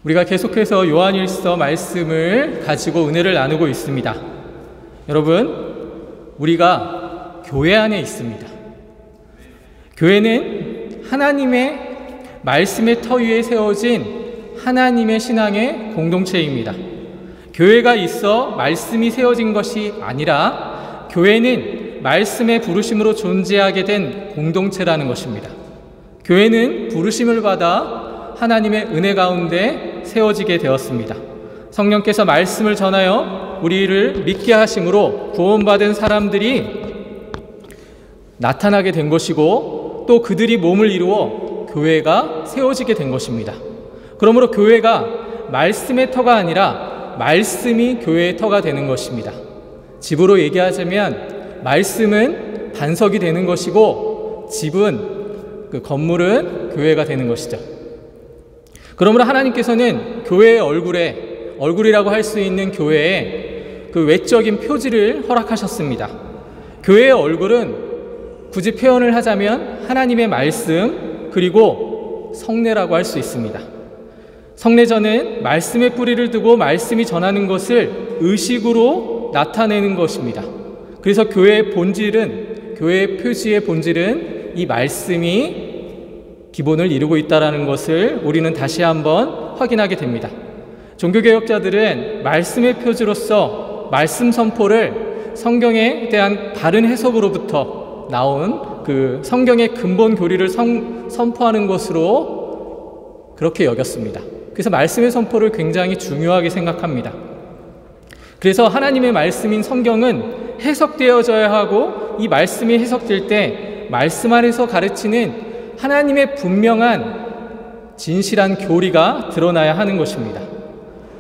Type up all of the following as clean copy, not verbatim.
우리가 계속해서 요한일서 말씀을 가지고 은혜를 나누고 있습니다. 여러분, 우리가 교회 안에 있습니다. 교회는 하나님의 말씀의 터 위에 세워진 하나님의 신앙의 공동체입니다. 교회가 있어 말씀이 세워진 것이 아니라 교회는 말씀의 부르심으로 존재하게 된 공동체라는 것입니다. 교회는 부르심을 받아 하나님의 은혜 가운데 세워지게 되었습니다. 성령께서 말씀을 전하여 우리를 믿게 하심으로 구원받은 사람들이 나타나게 된 것이고, 또 그들이 몸을 이루어 교회가 세워지게 된 것입니다. 그러므로 교회가 말씀의 터가 아니라 말씀이 교회의 터가 되는 것입니다. 집으로 얘기하자면 말씀은 반석이 되는 것이고, 집은, 그 건물은 교회가 되는 것이죠. 그러므로 하나님께서는 교회의 얼굴이라고 할 수 있는 교회에 그 외적인 표지를 허락하셨습니다. 교회의 얼굴은 굳이 표현을 하자면 하나님의 말씀, 그리고 성례라고 할 수 있습니다. 성례전은 말씀의 뿌리를 두고 말씀이 전하는 것을 의식으로 나타내는 것입니다. 그래서 교회의 본질은, 교회의 표지의 본질은 이 말씀이 기본을 이루고 있다는 것을 우리는 다시 한번 확인하게 됩니다. 종교개혁자들은 말씀의 표지로서 말씀 선포를 성경에 대한 다른 해석으로부터 나온 그 성경의 근본 교리를 선포하는 것으로 그렇게 여겼습니다. 그래서 말씀의 선포를 굉장히 중요하게 생각합니다. 그래서 하나님의 말씀인 성경은 해석되어져야 하고, 이 말씀이 해석될 때 말씀 안에서 가르치는 하나님의 분명한 진실한 교리가 드러나야 하는 것입니다.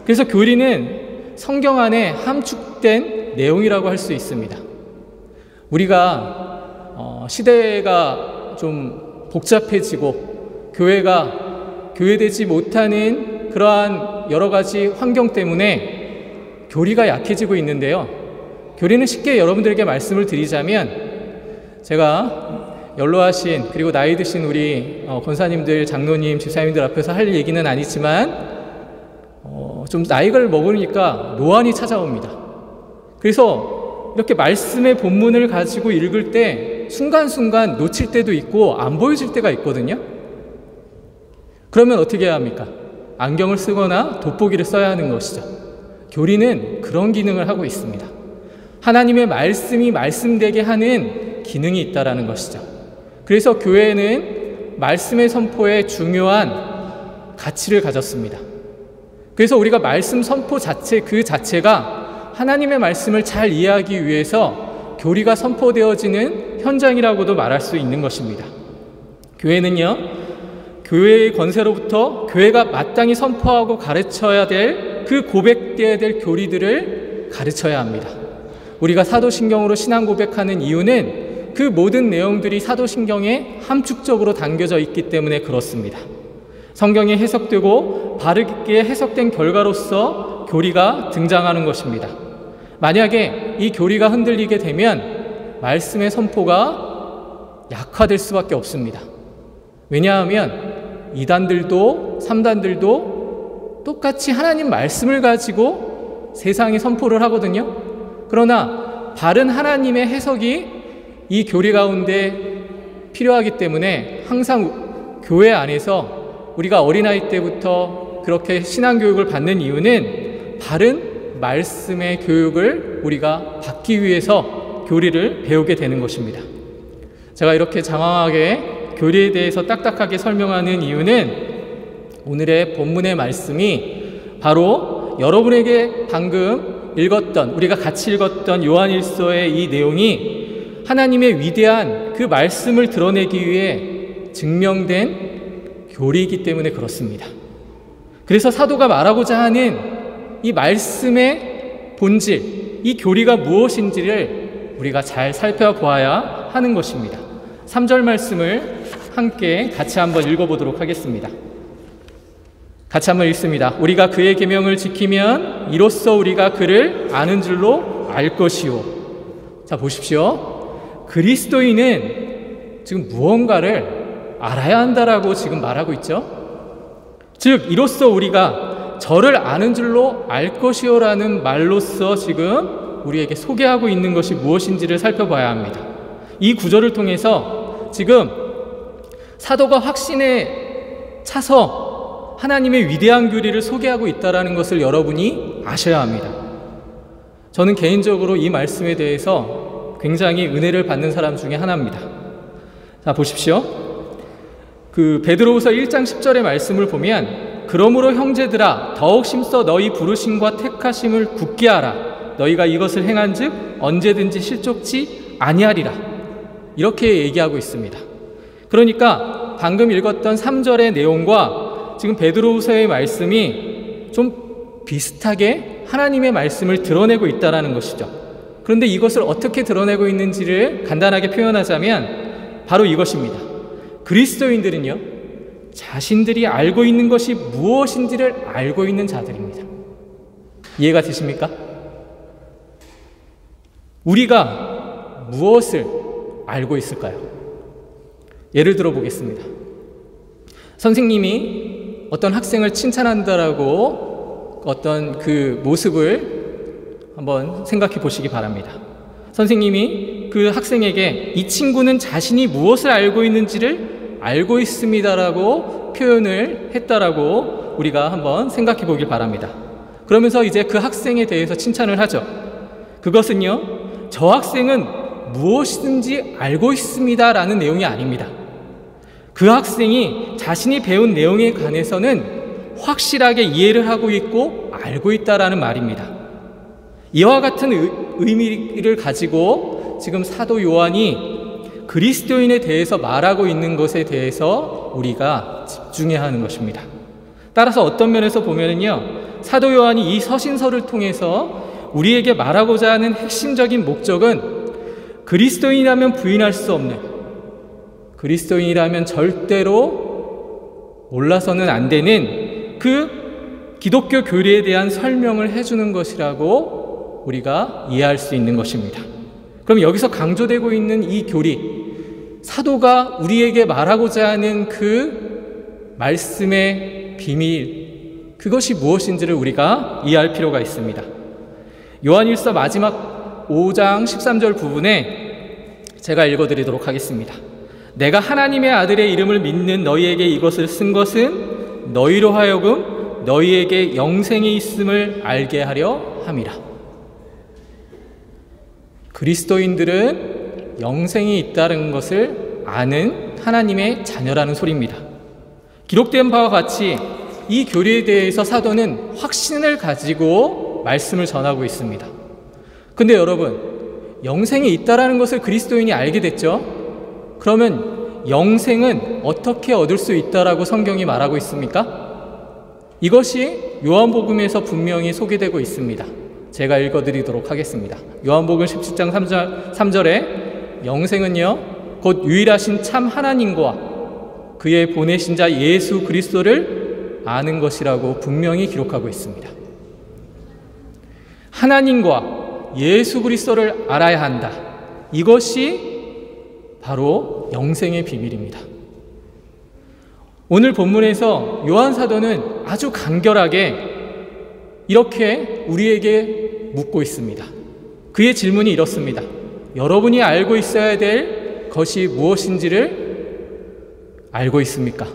그래서 교리는 성경 안에 함축된 내용이라고 할 수 있습니다. 우리가 시대가 좀 복잡해지고 교회가 교회되지 못하는 그러한 여러 가지 환경 때문에 교리가 약해지고 있는데요. 교리는 쉽게 여러분들에게 말씀을 드리자면, 제가 연로하신 그리고 나이 드신 우리 권사님들, 장로님, 집사님들 앞에서 할 얘기는 아니지만 좀 나이를 먹으니까 노안이 찾아옵니다. 그래서 이렇게 말씀의 본문을 가지고 읽을 때 순간순간 놓칠 때도 있고 안 보여질 때가 있거든요. 그러면 어떻게 해야 합니까? 안경을 쓰거나 돋보기를 써야 하는 것이죠. 교리는 그런 기능을 하고 있습니다. 하나님의 말씀이 말씀되게 하는 기능이 있다는 것이죠. 그래서 교회는 말씀의 선포에 중요한 가치를 가졌습니다. 그래서 우리가 말씀 선포 그 자체가 하나님의 말씀을 잘 이해하기 위해서 교리가 선포되어지는 현장이라고도 말할 수 있는 것입니다. 교회는요, 교회의 권세로부터 교회가 마땅히 선포하고 가르쳐야 될, 그 고백되어야 될 교리들을 가르쳐야 합니다. 우리가 사도신경으로 신앙 고백하는 이유는 그 모든 내용들이 사도신경에 함축적으로 담겨져 있기 때문에 그렇습니다. 성경이 해석되고 바르게 해석된 결과로서 교리가 등장하는 것입니다. 만약에 이 교리가 흔들리게 되면 말씀의 선포가 약화될 수밖에 없습니다. 왜냐하면 이단들도 3단들도 똑같이 하나님 말씀을 가지고 세상에 선포를 하거든요. 그러나 바른 하나님의 해석이 이 교리 가운데 필요하기 때문에 항상 교회 안에서 우리가 어린아이 때부터 그렇게 신앙교육을 받는 이유는 바른 말씀의 교육을 우리가 받기 위해서 교리를 배우게 되는 것입니다. 제가 이렇게 장황하게 교리에 대해서 딱딱하게 설명하는 이유는 오늘의 본문의 말씀이 바로 여러분에게 방금 읽었던, 우리가 같이 읽었던 요한일서의 이 내용이 하나님의 위대한 그 말씀을 드러내기 위해 증명된 교리이기 때문에 그렇습니다. 그래서 사도가 말하고자 하는 이 말씀의 본질, 이 교리가 무엇인지를 우리가 잘 살펴보아야 하는 것입니다. 3절 말씀을 함께 같이 한번 읽어보도록 하겠습니다. 같이 한번 읽습니다. 우리가 그의 계명을 지키면 이로써 우리가 그를 아는 줄로 알 것이요. 자, 보십시오. 그리스도인은 지금 무언가를 알아야 한다라고 지금 말하고 있죠. 즉 이로써 우리가 저를 아는 줄로 알 것이요라는 말로써 지금 우리에게 소개하고 있는 것이 무엇인지를 살펴봐야 합니다. 이 구절을 통해서 지금 사도가 확신에 차서 하나님의 위대한 교리를 소개하고 있다는 것을 여러분이 아셔야 합니다. 저는 개인적으로 이 말씀에 대해서 굉장히 은혜를 받는 사람 중에 하나입니다. 자, 보십시오. 베드로후서 1장 10절의 말씀을 보면 그러므로 형제들아 더욱 힘써 너희 부르심과 택하심을 굳게 하라. 너희가 이것을 행한즉 언제든지 실족치 아니하리라. 이렇게 얘기하고 있습니다. 그러니까 방금 읽었던 3절의 내용과 지금 베드로후서의 말씀이 좀 비슷하게 하나님의 말씀을 드러내고 있다는 것이죠. 그런데 이것을 어떻게 드러내고 있는지를 간단하게 표현하자면 바로 이것입니다. 그리스도인들은요, 자신들이 알고 있는 것이 무엇인지를 알고 있는 자들입니다. 이해가 되십니까? 우리가 무엇을 알고 있을까요? 예를 들어 보겠습니다. 선생님이 어떤 학생을 칭찬한다라고 어떤 그 모습을 한번 생각해 보시기 바랍니다. 선생님이 그 학생에게 이 친구는 자신이 무엇을 알고 있는지를 알고 있습니다라고 표현을 했다라고 우리가 한번 생각해 보길 바랍니다. 그러면서 이제 그 학생에 대해서 칭찬을 하죠. 그것은요, 저 학생은 무엇이든지 알고 있습니다라는 내용이 아닙니다. 그 학생이 자신이 배운 내용에 관해서는 확실하게 이해를 하고 있고 알고 있다라는 말입니다. 이와 같은 의미를 가지고 지금 사도 요한이 그리스도인에 대해서 말하고 있는 것에 대해서 우리가 집중해야 하는 것입니다. 따라서 어떤 면에서 보면은요, 사도 요한이 이 서신서를 통해서 우리에게 말하고자 하는 핵심적인 목적은 그리스도인이라면 부인할 수 없는, 그리스도인이라면 절대로 몰라서는 안 되는 그 기독교 교리에 대한 설명을 해주는 것이라고 우리가 이해할 수 있는 것입니다. 그럼 여기서 강조되고 있는 이 교리, 사도가 우리에게 말하고자 하는 그 말씀의 비밀, 그것이 무엇인지를 우리가 이해할 필요가 있습니다. 요한일서 마지막 5장 13절 부분에 제가 읽어드리도록 하겠습니다. 내가 하나님의 아들의 이름을 믿는 너희에게 이것을 쓴 것은 너희로 하여금 너희에게 영생이 있음을 알게 하려 함이라. 그리스도인들은 영생이 있다는 것을 아는 하나님의 자녀라는 소리입니다. 기록된 바와 같이 이 교리에 대해서 사도는 확신을 가지고 말씀을 전하고 있습니다. 근데 여러분, 영생이 있다는 것을 그리스도인이 알게 됐죠? 그러면 영생은 어떻게 얻을 수 있다라고 성경이 말하고 있습니까? 이것이 요한복음에서 분명히 소개되고 있습니다. 제가 읽어드리도록 하겠습니다. 요한복음 17장 3절에 영생은요, 곧 유일하신 참 하나님과 그의 보내신 자 예수 그리스도를 아는 것이라고 분명히 기록하고 있습니다. 하나님과 예수 그리스도를 알아야 한다. 이것이 바로 영생의 비밀입니다. 오늘 본문에서 요한 사도는 아주 간결하게 이렇게 우리에게 묻고 있습니다. 그의 질문이 이렇습니다. 여러분이 알고 있어야 될 것이 무엇인지를 알고 있습니까?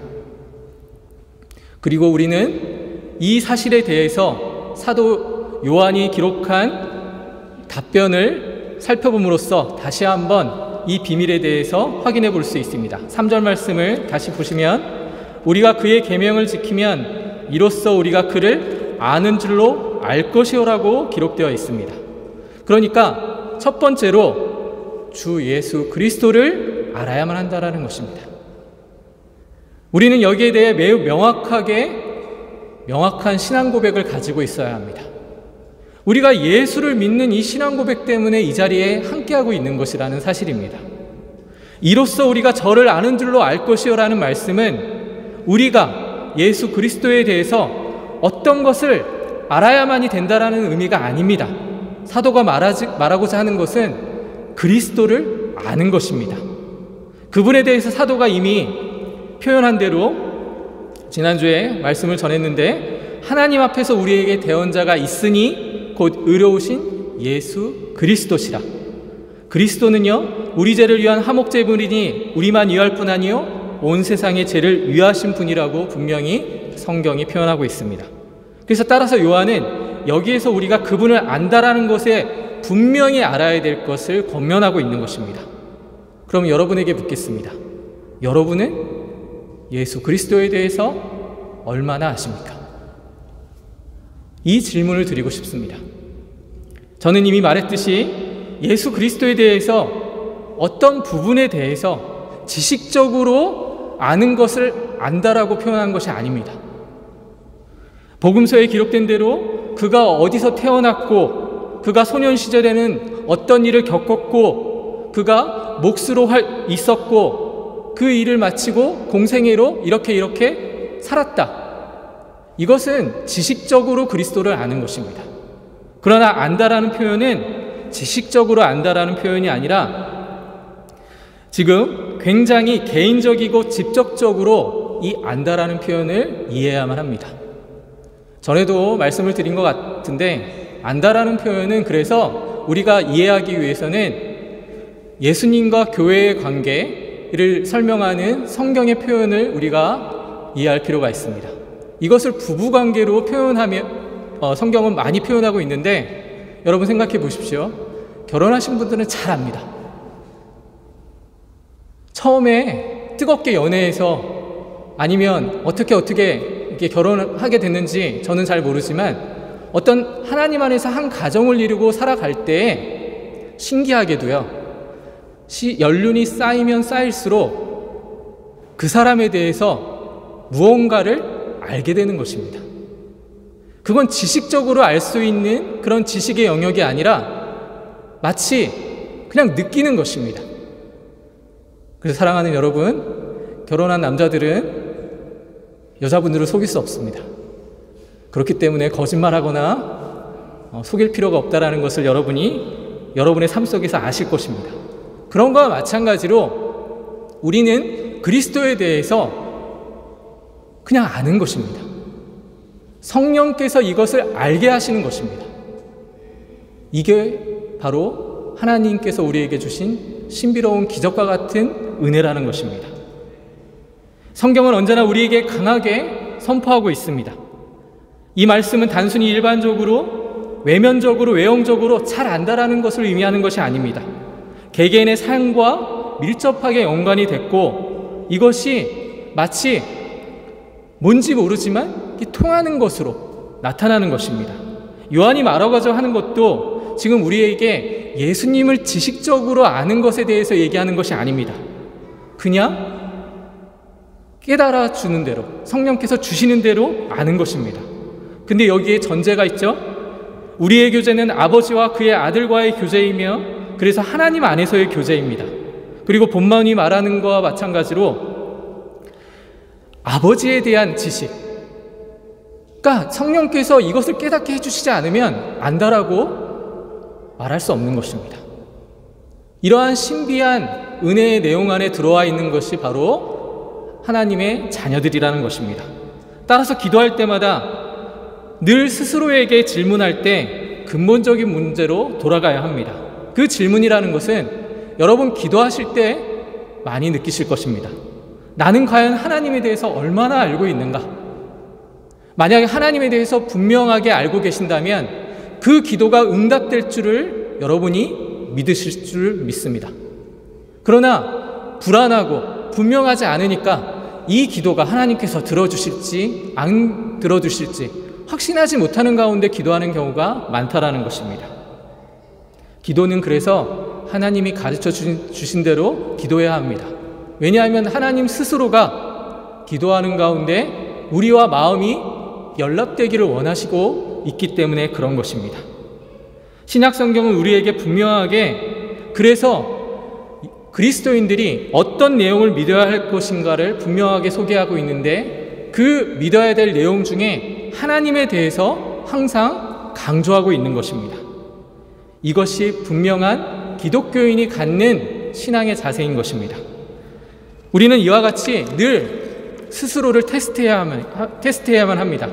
그리고 우리는 이 사실에 대해서 사도 요한이 기록한 답변을 살펴봄으로써 다시 한번 이 비밀에 대해서 확인해 볼 수 있습니다. 3절 말씀을 다시 보시면 우리가 그의 계명을 지키면 이로써 우리가 그를 아는 줄로 알 것이요라고 기록되어 있습니다. 그러니까 첫 번째로 주 예수 그리스도를 알아야만 한다는 것입니다. 우리는 여기에 대해 매우 명확한 신앙 고백을 가지고 있어야 합니다. 우리가 예수를 믿는 이 신앙 고백 때문에 이 자리에 함께하고 있는 것이라는 사실입니다. 이로써 우리가 저를 아는 줄로 알 것이요라는 말씀은 우리가 예수 그리스도에 대해서 어떤 것을 알아야만이 된다라는 의미가 아닙니다. 사도가 말하고자 하는 것은 그리스도를 아는 것입니다. 그분에 대해서 사도가 이미 표현한 대로 지난주에 말씀을 전했는데 하나님 앞에서 우리에게 대언자가 있으니 곧 의로우신 예수 그리스도시라. 그리스도는요, 우리 죄를 위한 화목제물이니 우리만 위할 뿐 아니요 온 세상의 죄를 위하신 분이라고 분명히 성경이 표현하고 있습니다. 그래서 따라서 요한은 여기에서 우리가 그분을 안다라는 것에 분명히 알아야 될 것을 권면하고 있는 것입니다. 그럼 여러분에게 묻겠습니다. 여러분은 예수 그리스도에 대해서 얼마나 아십니까? 이 질문을 드리고 싶습니다. 저는 이미 말했듯이 예수 그리스도에 대해서 어떤 부분에 대해서 지식적으로 아는 것을 안다라고 표현한 것이 아닙니다. 복음서에 기록된 대로 그가 어디서 태어났고 그가 소년 시절에는 어떤 일을 겪었고 그가 몫으로 있었고 그 일을 마치고 공생애로 이렇게 살았다. 이것은 지식적으로 그리스도를 아는 것입니다. 그러나 안다라는 표현은 지식적으로 안다라는 표현이 아니라 지금 굉장히 개인적이고 직접적으로 이 안다라는 표현을 이해해야만 합니다. 전에도 말씀을 드린 것 같은데 안다라는 표현은 그래서 우리가 이해하기 위해서는 예수님과 교회의 관계를 설명하는 성경의 표현을 우리가 이해할 필요가 있습니다. 이것을 부부관계로 표현하면 성경은 많이 표현하고 있는데 여러분 생각해 보십시오. 결혼하신 분들은 잘 압니다. 처음에 뜨겁게 연애해서 아니면 어떻게 이렇게 결혼을 하게 됐는지 저는 잘 모르지만 어떤 하나님 안에서 한 가정을 이루고 살아갈 때 신기하게도요. 연륜이 쌓이면 쌓일수록 그 사람에 대해서 무언가를 알게 되는 것입니다. 그건 지식적으로 알 수 있는 그런 지식의 영역이 아니라 마치 그냥 느끼는 것입니다. 그래서 사랑하는 여러분, 결혼한 남자들은 여자분들을 속일 수 없습니다. 그렇기 때문에 거짓말하거나 속일 필요가 없다는 것을 여러분이 여러분의 삶 속에서 아실 것입니다. 그런 것과 마찬가지로 우리는 그리스도에 대해서 그냥 아는 것입니다. 성령께서 이것을 알게 하시는 것입니다. 이게 바로 하나님께서 우리에게 주신 신비로운 기적과 같은 은혜라는 것입니다. 성경은 언제나 우리에게 강하게 선포하고 있습니다. 이 말씀은 단순히 일반적으로 외면적으로 외형적으로 잘 안다라는 것을 의미하는 것이 아닙니다. 개개인의 삶과 밀접하게 연관이 됐고 이것이 마치 뭔지 모르지만 통하는 것으로 나타나는 것입니다. 요한이 말하고자 하는 것도 지금 우리에게 예수님을 지식적으로 아는 것에 대해서 얘기하는 것이 아닙니다. 그냥 깨달아 주는 대로 성령께서 주시는 대로 아는 것입니다. 근데 여기에 전제가 있죠. 우리의 교제는 아버지와 그의 아들과의 교제이며 그래서 하나님 안에서의 교제입니다. 그리고 본문이 말하는 것과 마찬가지로 아버지에 대한 지식, 그러니까 성령께서 이것을 깨닫게 해주시지 않으면 안다라고 말할 수 없는 것입니다. 이러한 신비한 은혜의 내용 안에 들어와 있는 것이 바로 하나님의 자녀들이라는 것입니다. 따라서 기도할 때마다 늘 스스로에게 질문할 때 근본적인 문제로 돌아가야 합니다. 그 질문이라는 것은 여러분 기도하실 때 많이 느끼실 것입니다. 나는 과연 하나님에 대해서 얼마나 알고 있는가? 만약에 하나님에 대해서 분명하게 알고 계신다면 그 기도가 응답될 줄을 여러분이 믿으실 줄 믿습니다. 그러나 불안하고 분명하지 않으니까 이 기도가 하나님께서 들어주실지 안 들어주실지 확신하지 못하는 가운데 기도하는 경우가 많다라는 것입니다. 기도는 그래서 하나님이 가르쳐 주신 대로 기도해야 합니다. 왜냐하면 하나님 스스로가 기도하는 가운데 우리와 마음이 연락되기를 원하시고 있기 때문에 그런 것입니다. 신약성경은 우리에게 분명하게 그래서 그리스도인들이 어떤 내용을 믿어야 할 것인가를 분명하게 소개하고 있는데 그 믿어야 될 내용 중에 하나님에 대해서 항상 강조하고 있는 것입니다. 이것이 분명한 기독교인이 갖는 신앙의 자세인 것입니다. 우리는 이와 같이 늘 스스로를 테스트해야만 합니다.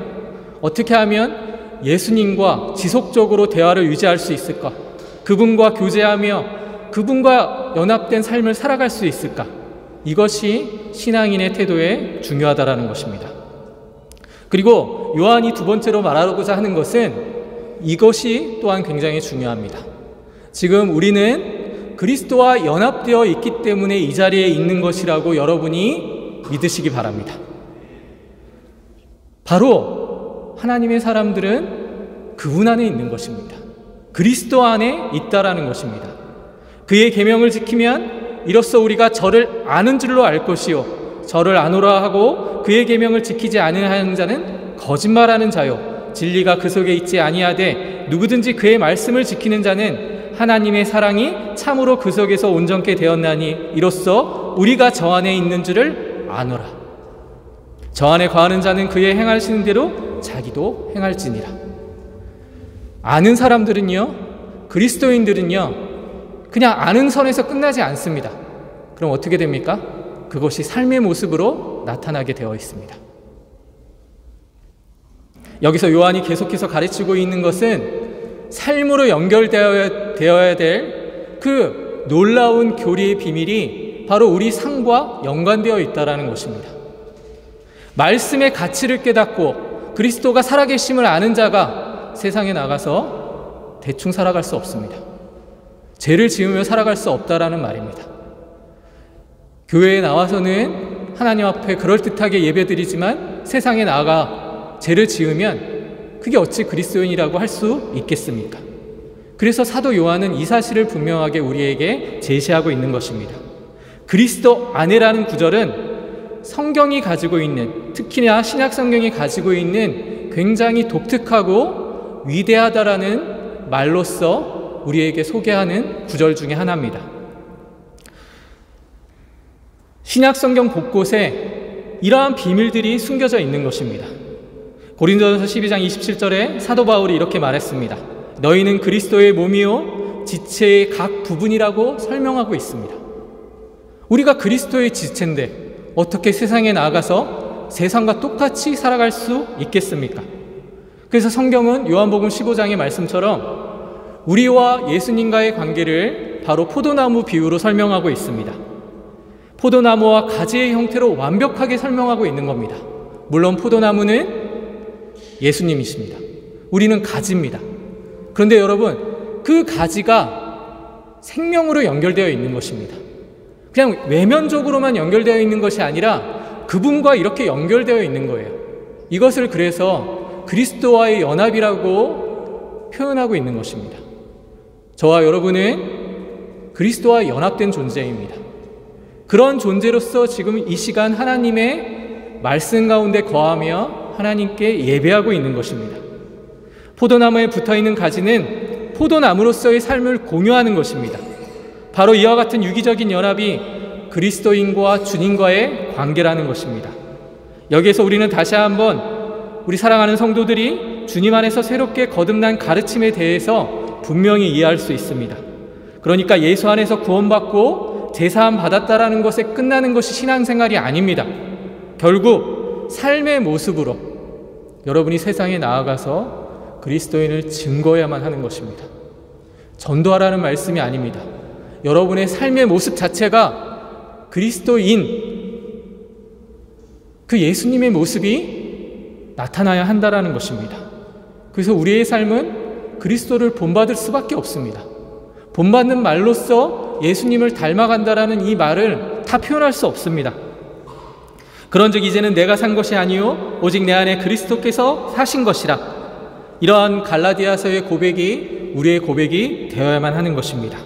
어떻게 하면 예수님과 지속적으로 대화를 유지할 수 있을까? 그분과 교제하며 그분과 연합된 삶을 살아갈 수 있을까? 이것이 신앙인의 태도에 중요하다라는 것입니다. 그리고 요한이 두 번째로 말하고자 하는 것은 이것이 또한 굉장히 중요합니다. 지금 우리는 그리스도와 연합되어 있기 때문에 이 자리에 있는 것이라고 여러분이 믿으시기 바랍니다. 바로 하나님의 사람들은 그분 안에 있는 것입니다. 그리스도 안에 있다라는 것입니다. 그의 계명을 지키면 이로써 우리가 저를 아는 줄로 알 것이요 저를 아노라 하고 그의 계명을 지키지 아니하는 자는 거짓말하는 자요 진리가 그 속에 있지 아니하되 누구든지 그의 말씀을 지키는 자는 하나님의 사랑이 참으로 그 속에서 온전케 되었나니 이로써 우리가 저 안에 있는 줄을 아노라. 저 안에 거하는 자는 그의 행하시는 대로 자기도 행할지니라. 아는 사람들은요, 그리스도인들은요, 그냥 아는 선에서 끝나지 않습니다. 그럼 어떻게 됩니까? 그것이 삶의 모습으로 나타나게 되어 있습니다. 여기서 요한이 계속해서 가르치고 있는 것은 삶으로 연결되어야 될 그 놀라운 교리의 비밀이 바로 우리 삶과 연관되어 있다는 것입니다. 말씀의 가치를 깨닫고 그리스도가 살아계심을 아는 자가 세상에 나가서 대충 살아갈 수 없습니다. 죄를 지으며 살아갈 수 없다라는 말입니다. 교회에 나와서는 하나님 앞에 그럴듯하게 예배드리지만 세상에 나가 죄를 지으면 그게 어찌 그리스도인이라고 할 수 있겠습니까? 그래서 사도 요한은 이 사실을 분명하게 우리에게 제시하고 있는 것입니다. 그리스도 안에라는 구절은 성경이 가지고 있는, 특히나 신약 성경이 가지고 있는 굉장히 독특하고 위대하다라는 말로서 우리에게 소개하는 구절 중에 하나입니다. 신약 성경 곳곳에 이러한 비밀들이 숨겨져 있는 것입니다. 고린도전서 12장 27절에 사도 바울이 이렇게 말했습니다. 너희는 그리스도의 몸이요 지체의 각 부분이라고 설명하고 있습니다. 우리가 그리스도의 지체인데 어떻게 세상에 나가서 세상과 똑같이 살아갈 수 있겠습니까? 그래서 성경은 요한복음 15장의 말씀처럼 우리와 예수님과의 관계를 바로 포도나무 비유로 설명하고 있습니다. 포도나무와 가지의 형태로 완벽하게 설명하고 있는 겁니다. 물론 포도나무는 예수님이십니다. 우리는 가지입니다. 그런데 여러분, 그 가지가 생명으로 연결되어 있는 것입니다. 그냥 외면적으로만 연결되어 있는 것이 아니라 그분과 이렇게 연결되어 있는 거예요. 이것을 그래서 그리스도와의 연합이라고 표현하고 있는 것입니다. 저와 여러분은 그리스도와 연합된 존재입니다. 그런 존재로서 지금 이 시간 하나님의 말씀 가운데 거하며 하나님께 예배하고 있는 것입니다. 포도나무에 붙어있는 가지는 포도나무로서의 삶을 공유하는 것입니다. 바로 이와 같은 유기적인 연합이 그리스도인과 주님과의 관계라는 것입니다. 여기에서 우리는 다시 한번 우리 사랑하는 성도들이 주님 안에서 새롭게 거듭난 가르침에 대해서 분명히 이해할 수 있습니다. 그러니까 예수 안에서 구원받고 제사함 받았다라는 것에 끝나는 것이 신앙생활이 아닙니다. 결국 삶의 모습으로 여러분이 세상에 나아가서 그리스도인을 증거해야만 하는 것입니다. 전도하라는 말씀이 아닙니다. 여러분의 삶의 모습 자체가 그리스도인, 그 예수님의 모습이 나타나야 한다는 것입니다. 그래서 우리의 삶은 그리스도를 본받을 수밖에 없습니다. 본받는 말로써 예수님을 닮아간다라는 이 말을 다 표현할 수 없습니다. 그런즉 이제는 내가 산 것이 아니요 오직 내 안에 그리스도께서 사신 것이라. 이러한 갈라디아서의 고백이 우리의 고백이 되어야만 하는 것입니다.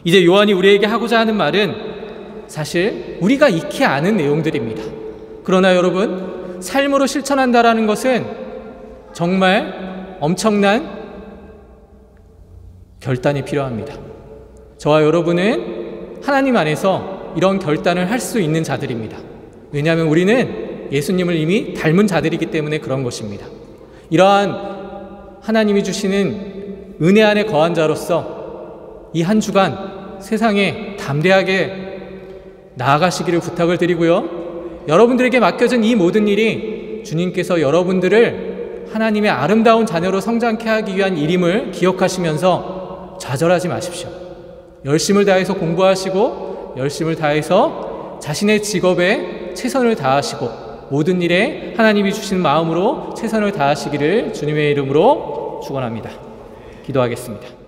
이제 요한이 우리에게 하고자 하는 말은 사실 우리가 익히 아는 내용들입니다. 그러나 여러분, 삶으로 실천한다라는 것은 정말 엄청난 결단이 필요합니다. 저와 여러분은 하나님 안에서 이런 결단을 할 수 있는 자들입니다. 왜냐하면 우리는 예수님을 이미 닮은 자들이기 때문에 그런 것입니다. 이러한 하나님이 주시는 은혜 안에 거한 자로서 이 한 주간 세상에 담대하게 나아가시기를 부탁을 드리고요. 여러분들에게 맡겨진 이 모든 일이 주님께서 여러분들을 하나님의 아름다운 자녀로 성장케 하기 위한 일임을 기억하시면서 좌절하지 마십시오. 열심을 다해서 공부하시고 열심을 다해서 자신의 직업에 최선을 다하시고 모든 일에 하나님이 주시는 마음으로 최선을 다하시기를 주님의 이름으로 축원합니다. 기도하겠습니다.